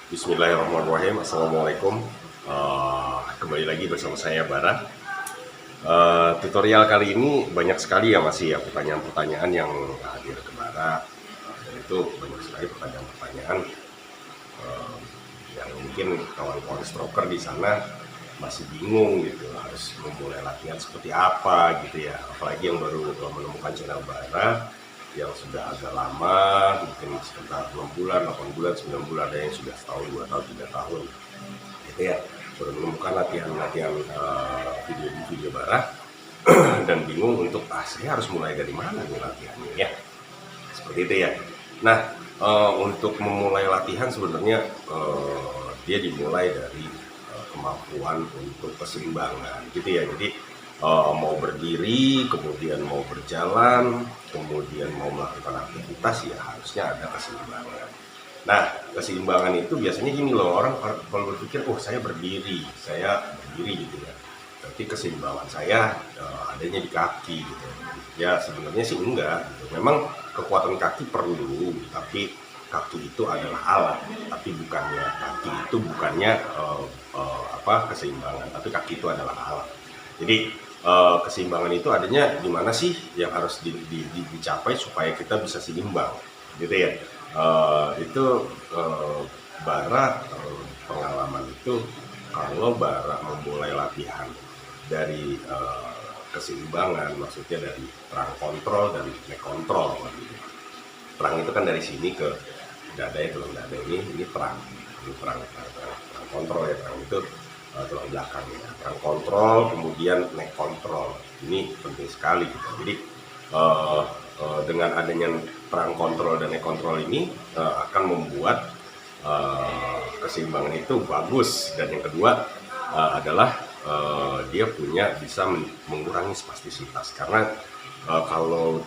Bismillahirrahmanirrahim. Assalamualaikum. Kembali lagi bersama saya Bara. Tutorial kali ini banyak sekali ya masih ya pertanyaan-pertanyaan yang hadir ke Bara. Dan itu banyak sekali pertanyaan-pertanyaan yang mungkin kawan-kawan stroker di sana masih bingung gitu, harus memulai latihan seperti apa gitu ya. Apalagi yang baru menemukan channel Bara, yang sudah agak lama, mungkin sekitar 6 bulan, 8 bulan, 9 bulan, ada yang sudah setahun, 2 tahun, 3 tahun gitu ya, baru menemukan latihan-latihan video Bara dan bingung untuk saya harus mulai dari mana nih latihannya ya, seperti itu ya. Nah, untuk memulai latihan sebenarnya dia dimulai dari kemampuan untuk keseimbangan gitu ya. Jadi mau berdiri, kemudian mau berjalan, kemudian mau melakukan aktivitas, ya harusnya ada keseimbangan. Nah, keseimbangan itu biasanya gini loh, orang kalau berpikir, oh saya berdiri gitu ya, berarti keseimbangan saya adanya di kaki gitu. Ya sebenarnya sih enggak gitu. Memang kekuatan kaki perlu, tapi kaki itu adalah alat, tapi kaki itu bukannya keseimbangan, tapi kaki itu adalah alat. Jadi keseimbangan itu adanya di mana sih yang harus dicapai supaya kita bisa seimbang, gitu ya. Itu Bara pengalaman itu, kalau Bara memulai latihan dari keseimbangan, maksudnya dari terang kontrol dan neck kontrol. Terang itu kan dari sini ke dada ya, tulang dada ini terang, ini terang kontrol ya, terang itu tulang belakang ya, terang kontrol, kemudian neck kontrol, ini penting sekali gitu. Jadi dengan adanya terang kontrol dan neck kontrol ini akan membuat keseimbangan itu bagus. Dan yang kedua adalah dia bisa mengurangi spastisitas, karena kalau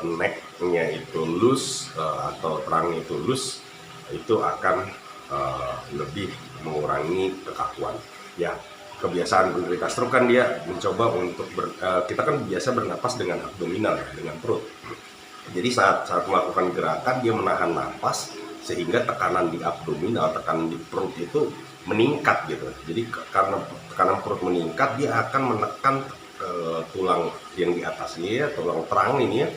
neck-nya itu loose atau terangnya itu loose, itu akan lebih mengurangi kekakuan. Ya, kebiasaan penderita stroke kan dia mencoba untuk kita kan biasa bernapas dengan abdominal ya, dengan perut. Jadi saat melakukan gerakan dia menahan napas, sehingga tekanan di abdominal, tekanan di perut itu meningkat gitu. Jadi karena tekanan perut meningkat, dia akan menekan tulang yang di atasnya ya, tulang terang ini ya,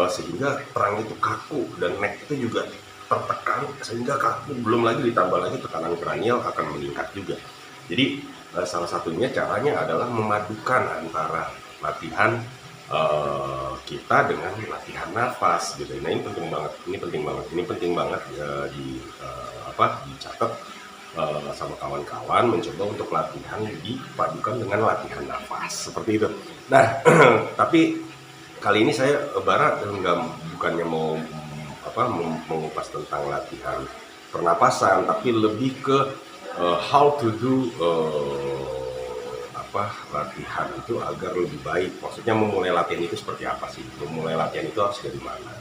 sehingga terang itu kaku dan neck itu juga tertekan sehingga kaku. Belum lagi ditambah lagi tekanan kranial akan meningkat juga. Jadi salah satunya caranya adalah memadukan antara latihan kita dengan latihan nafas gitu. Nah, ini penting banget dicatat sama kawan-kawan, mencoba untuk latihan dipadukan dengan latihan nafas seperti itu. Nah, tapi kali ini saya bukannya mau mengupas tentang latihan pernapasan, tapi lebih ke how to do latihan itu agar lebih baik. Maksudnya memulai latihan itu seperti apa sih? Memulai latihan itu harus dari mana?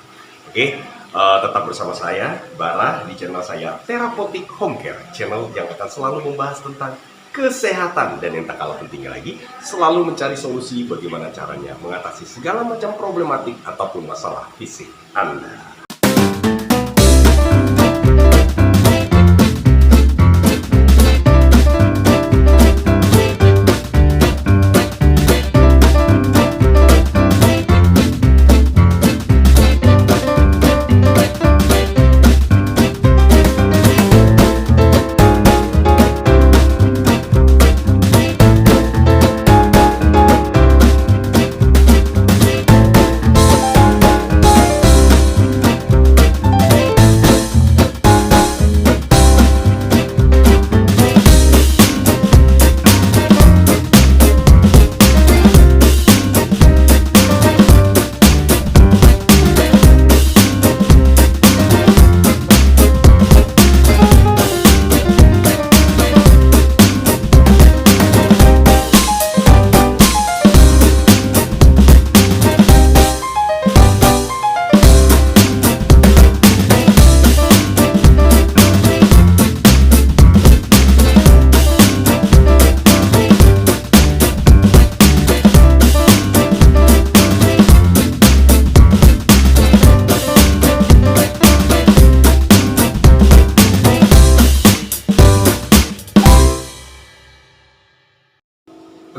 Oke, tetap bersama saya Bara di channel saya Therapeutic Home Care, channel yang akan selalu membahas tentang kesehatan dan yang tak kalah pentingnya lagi, selalu mencari solusi bagaimana caranya mengatasi segala macam problematik ataupun masalah fisik Anda.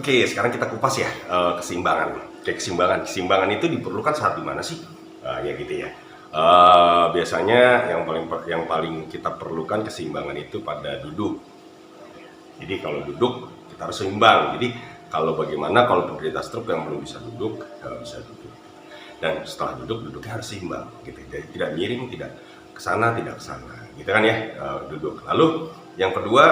Oke, sekarang kita kupas ya keseimbangan. Keseimbangan itu diperlukan saat di mana sih? Ya gitu ya. Biasanya yang paling kita perlukan keseimbangan itu pada duduk. Jadi kalau duduk kita harus seimbang. Jadi bagaimana kalau penderita stroke yang belum bisa duduk, bisa duduk. Dan setelah duduknya harus seimbang, gitu. Jadi tidak miring, tidak ke sana, gitu kan ya, duduk. Lalu yang kedua,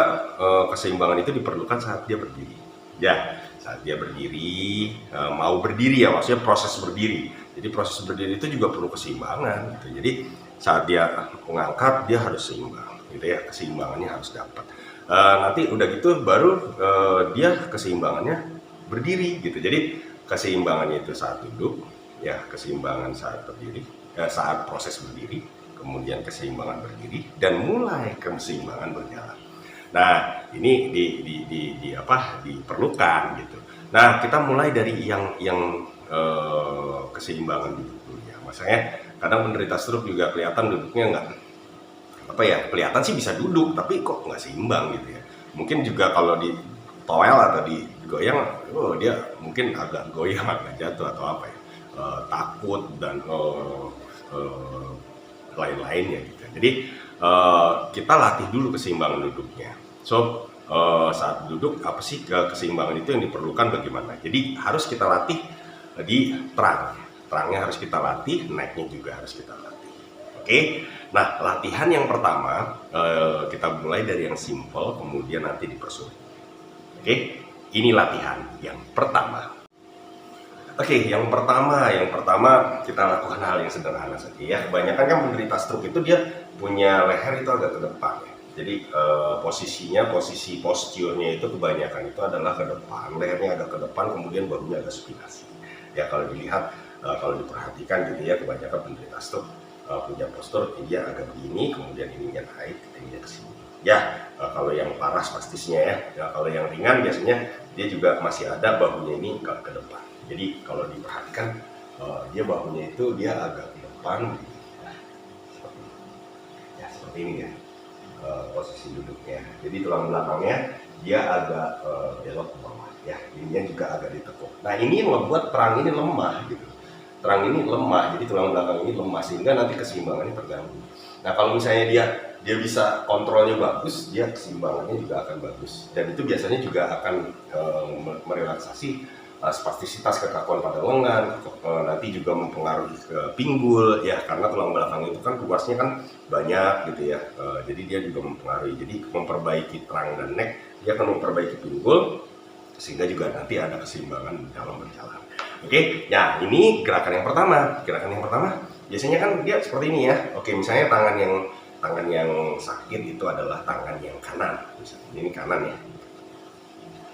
keseimbangan itu diperlukan saat dia berdiri. Ya, saat dia berdiri, mau berdiri ya, maksudnya proses berdiri. Jadi proses berdiri itu juga perlu keseimbangan, gitu. Jadi saat dia mengangkat, dia harus seimbang, gitu ya, keseimbangannya harus dapat. Nanti udah gitu baru dia keseimbangannya berdiri, gitu. Jadi keseimbangannya itu saat duduk, ya keseimbangan saat berdiri, saat proses berdiri, kemudian keseimbangan berdiri, dan mulai keseimbangan berjalan. Nah, ini diperlukan gitu. Nah, kita mulai dari yang keseimbangan dulu ya. Maksudnya kadang penderita stroke juga kelihatan duduknya nggak kelihatan sih bisa duduk, tapi kok nggak seimbang gitu ya. Mungkin juga kalau di toel atau digoyang, dia mungkin agak goyang, agak jatuh atau apa ya, takut dan lain-lainnya gitu. Jadi kita latih dulu keseimbangan duduknya. So saat duduk apa sih keseimbangan itu yang diperlukan bagaimana? Jadi harus kita latih di terangnya harus kita latih, naiknya juga harus kita latih. Oke, nah latihan yang pertama kita mulai dari yang simple, kemudian nanti dipersulit. Oke, ini latihan yang pertama. Oke, yang pertama kita lakukan hal yang sederhana saja ya. Kebanyakan kan penderita stroke itu dia punya leher itu agak ke depan ya. Jadi posisi posturnya itu kebanyakan itu adalah ke depan, lehernya agak ke depan, kemudian bahunya agak spinasi. Ya kalau dilihat, kalau diperhatikan gitu ya, kebanyakan penderita stroke punya postur dia agak begini, kemudian ininya naik, ininya ke sini. Ya, kalau yang parah spastisnya ya, kalau yang ringan biasanya dia juga masih ada bahunya ini ke depan. Jadi kalau diperhatikan dia bahunya itu dia agak ke depan, seperti ini ya posisi duduknya. Jadi tulang belakangnya dia agak belok ke bawah ya, ininya juga agak ditekuk. Nah ini yang membuat terang ini lemah gitu. Terang ini lemah, jadi tulang belakang ini lemah sehingga nanti keseimbangannya terganggu. Nah kalau misalnya dia bisa kontrolnya bagus, dia keseimbangannya juga akan bagus. Dan itu biasanya juga akan merelaksasi spastisitas kekakuan pada lengan, nanti juga mempengaruhi ke pinggul ya, karena tulang belakang itu kan luasnya kan banyak gitu ya, jadi dia juga mempengaruhi. Jadi memperbaiki terang dan neck, dia akan memperbaiki pinggul sehingga juga nanti ada keseimbangan dalam berjalan. Oke, nah ini gerakan yang pertama. Gerakan yang pertama biasanya kan dia seperti ini ya. Oke, misalnya tangan yang sakit itu adalah tangan yang kanan. Misalnya ini kanan ya,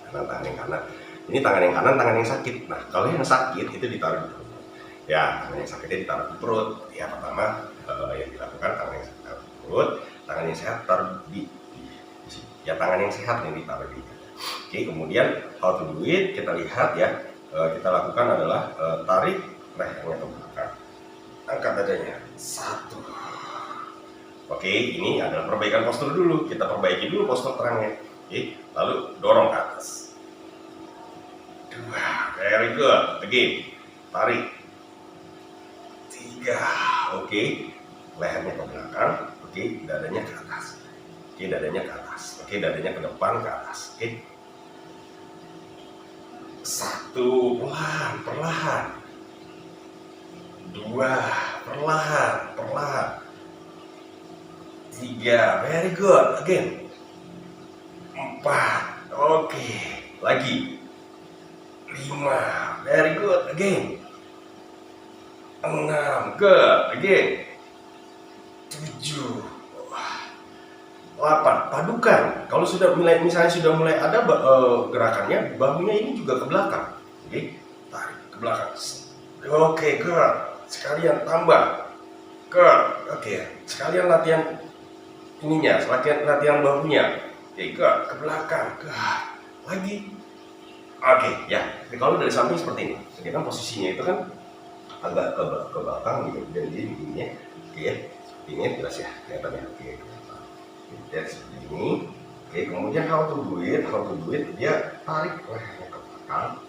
tangan yang kanan. Ini tangan yang kanan, tangan yang sakit. Nah, kalau yang sakit itu ditaruh di perut. Ya, tangan yang sakitnya ditaruh di perut. Ya, pertama yang dilakukan tangan yang sakit taruh di perut, tangan yang sehat taruh di sini. Ya, tangan yang sehat yang ditaruh di. Oke, kemudian how to do it kita lihat ya. Kita lakukan adalah tarik lehernya ke belakang. Angkat dadanya. 1. Oke, ini adalah perbaikan postur dulu. Kita perbaiki dulu postur terangnya. Oke, lalu dorong ke atas. 2, very good. Again, tarik. 3, oke, lehernya ke belakang. Oke, dadanya ke atas. Oke, dadanya ke atas. Oke, dadanya ke depan, ke atas. Oke. 1, perlahan. 2, perlahan. 3, very good. Again. 4, oke, lagi. 5, very good, again. 6, good, again. 7, 8, padukan. Kalau misalnya sudah mulai ada gerakannya, bahunya ini juga ke belakang. Oke, tarik ke belakang. Oke, good. Sekalian tambah. Good, oke. Sekalian latihan ininya, latihan bahunya. Oke, good, ke belakang. Good. Lagi. Oke, ya. Jadi kalau dari samping seperti ini, jadi kan posisinya itu kan agak ke belakang gitu, dan jadi begini. Oke, ya. Ini jelas ya, kelihatannya. Oke, dan seperti ini. Oke, kemudian how to do it, dia tarik lehernya ke belakang. belakang,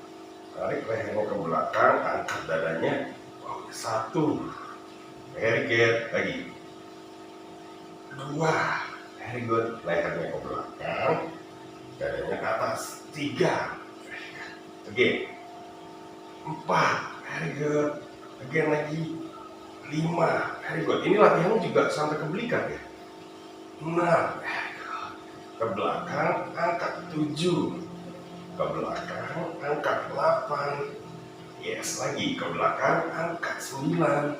tarik lehernya ke belakang, angkat dadanya. Wow, 1, very good, lagi 2, very good, lehernya ke belakang, dadanya ke atas. 3, again 4, very good, again lagi 5, very good. Ini latihannya juga sampai ke belikat ya. 6, very good, ke belakang, angkat. 7, ke belakang, angkat. 8, yes, lagi ke belakang, angkat. 9,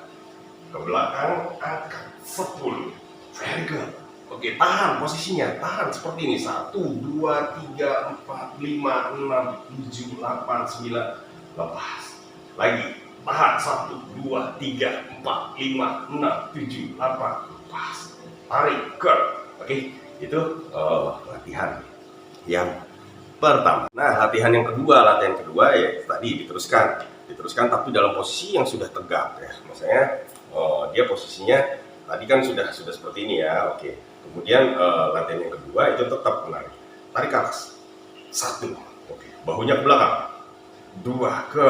ke belakang, angkat. 10, very good. Oke, tahan posisinya, tahan seperti ini. 1, 2, 3, 4, 5, 6, 7, 8, 9, lepas. Lagi, tahan. 1, 2, 3, 4, 5, 6, 7, 8, lepas. Tarik, ke. Oke, itu latihan yang pertama. Nah, latihan kedua ya tadi diteruskan tapi dalam posisi yang sudah tegak ya. Maksudnya dia posisinya tadi kan sudah seperti ini ya. Oke. Kemudian latihan yang kedua itu tetap menarik. Tarik ke atas. 1. Oke. Bahunya ke belakang. 2, ke.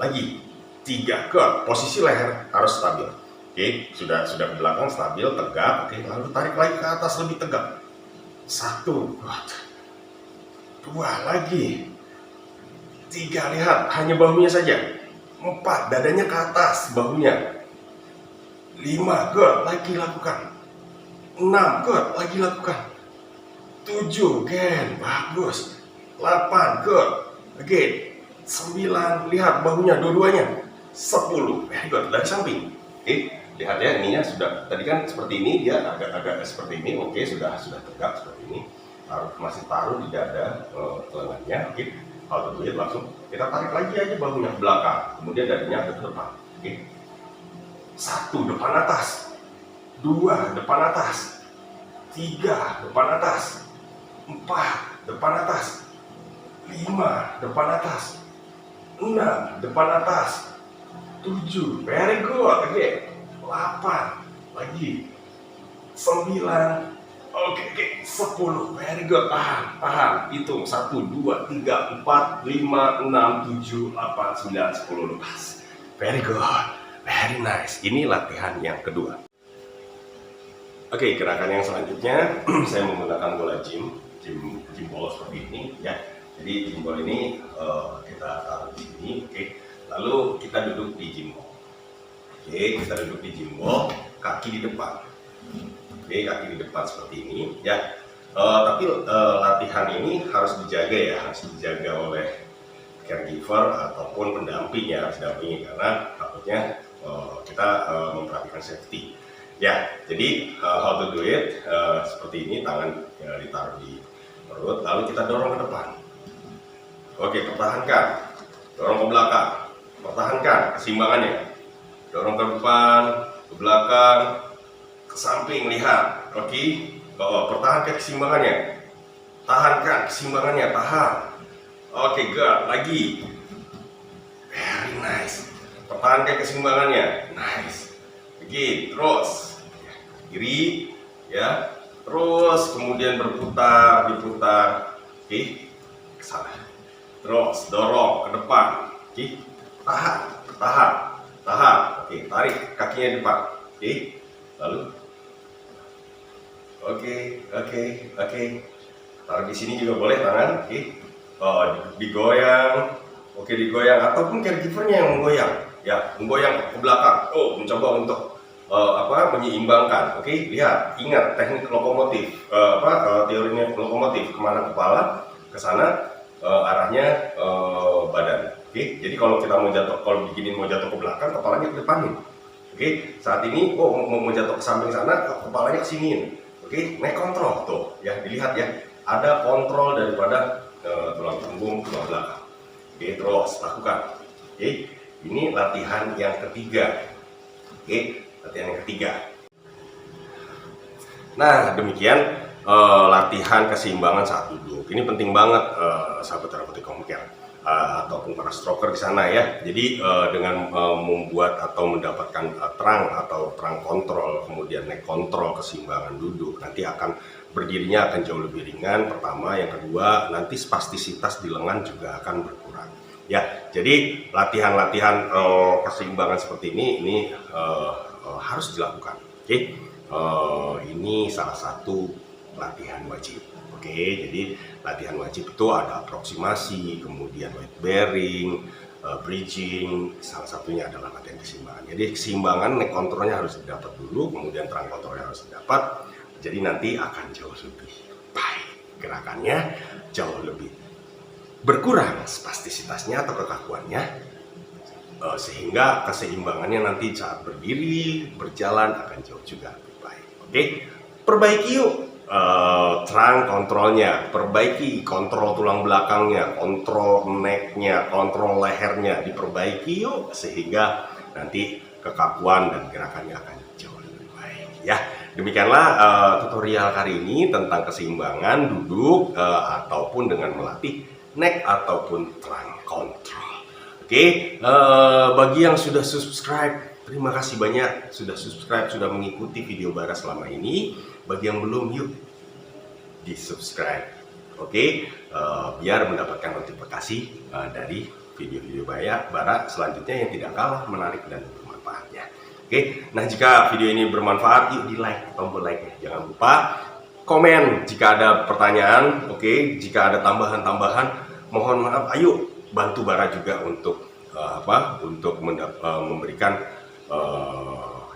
Lagi. 3, ke. Posisi leher harus stabil. Oke, sudah ke belakang stabil, tegak. Oke, lalu tarik lagi ke atas lebih tegak. 1, 2, lagi 3, lihat hanya bahunya saja. 4, dadanya ke atas, bahunya. 5, ke, lagi lakukan. 6, ke, lagi lakukan. 7, again, bagus. 8, ke, again. 9, lihat bahunya dua-duanya. 10, very good, dari samping. Oke, lihat ya, ininya sudah, tadi kan seperti ini, dia agak seperti ini. Oke, sudah tegak seperti ini. Masih taruh di dada lengannya. Oke, kalau tertulis langsung kita tarik lagi aja bahunya ke belakang, kemudian dadanya ke depan. Oke, 1, depan atas. 2, depan atas. 3, depan atas. 4, depan atas. 5, depan atas. 6, depan atas. 7, very good, oke. 8, lagi. 9, oke, 10, very good, tahan, hitung. 1, 2, 3, 4, 5, 6, 7, 8, 9, 10, lepas. Very good, very nice. Ini latihan yang kedua. Oke, gerakan yang selanjutnya saya menggunakan bola gym ball seperti ini ya. Jadi gym ball ini kita taruh di sini. Oke, lalu kita duduk di gym ball. Oke, kita duduk di gym ball, kaki di depan. Oke, kaki di depan seperti ini ya. Tapi latihan ini harus dijaga oleh caregiver ataupun pendamping ya, harus didampingi karena takutnya kita memperhatikan safety. Ya, jadi how to do it seperti ini, tangan ditaruh di perut, lalu kita dorong ke depan. Oke, pertahankan, dorong ke belakang, pertahankan keseimbangannya, dorong ke depan, ke belakang, ke samping, lihat. Oke, pertahankan keseimbangannya, tahankan keseimbangannya, tahan. Oke, good, lagi, very nice, pertahankan keseimbangannya, nice. Oke, terus kiri ya, terus kemudian diputar. Oke, ke sana, terus dorong ke depan. Oke, tahan. Oke, tarik kakinya di depan. Oke, lalu oke, taruh di sini juga boleh tangan. Oke, digoyang. Oke, digoyang ataupun caregivernya yang menggoyang ya, menggoyang ke belakang. Mencoba untuk menyeimbangkan. Oke, lihat, ingat teknik lokomotif, teorinya lokomotif, kemana kepala ke sana arahnya badan. Oke, jadi kalau kita mau jatuh ke belakang, kepalanya ke depanin. Oke, saat ini mau jatuh ke samping sana, kepalanya ke sini. Oke, naik kontrol tuh ya, dilihat ya, ada kontrol daripada tulang punggung, tulang belakang. Oke, terus lakukan. Oke, ini latihan yang ketiga. Oke, latihan yang ketiga. Nah, demikian latihan keseimbangan saat duduk. Ini penting banget, sahabat terapeutik home care. ataupun para stroker di sana ya. Jadi dengan membuat atau mendapatkan terang atau terang kontrol, kemudian neck kontrol, keseimbangan duduk, nanti akan berdirinya akan jauh lebih ringan. Pertama, yang kedua nanti spastisitas di lengan juga akan berkurang. Ya, jadi latihan-latihan keseimbangan seperti ini harus dilakukan. Oke, ini salah satu latihan wajib. Oke, jadi latihan wajib itu ada aproksimasi, kemudian weight bearing, bridging, salah satunya adalah latihan keseimbangan. Jadi keseimbangan neck kontrolnya harus didapat dulu, kemudian terang kontrolnya harus didapat. Jadi nanti akan jauh lebih baik gerakannya, jauh lebih berkurang spastisitasnya atau kekakuannya, sehingga keseimbangannya nanti saat berdiri, berjalan akan jauh juga lebih baik. Oke, perbaiki yuk terang kontrolnya, perbaiki kontrol tulang belakangnya, kontrol necknya, kontrol lehernya, diperbaiki yuk sehingga nanti kekakuan dan gerakannya akan jauh lebih baik ya. Demikianlah tutorial kali ini tentang keseimbangan duduk ataupun dengan melatih neck ataupun terang kontrol. Oke, bagi yang sudah subscribe, terima kasih banyak sudah subscribe, sudah mengikuti video Bara selama ini. Bagi yang belum, yuk di subscribe, oke, biar mendapatkan notifikasi dari video-video Bara selanjutnya yang tidak kalah menarik dan bermanfaatnya. Oke, nah jika video ini bermanfaat, yuk di like, tombol like-nya. Jangan lupa komen jika ada pertanyaan, oke, jika ada tambahan-tambahan, mohon maaf, ayo bantu Bara juga untuk untuk memberikan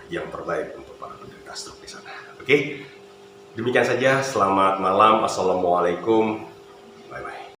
yang terbaik untuk para penderita stroke di sana. Oke, demikian saja. Selamat malam. Assalamualaikum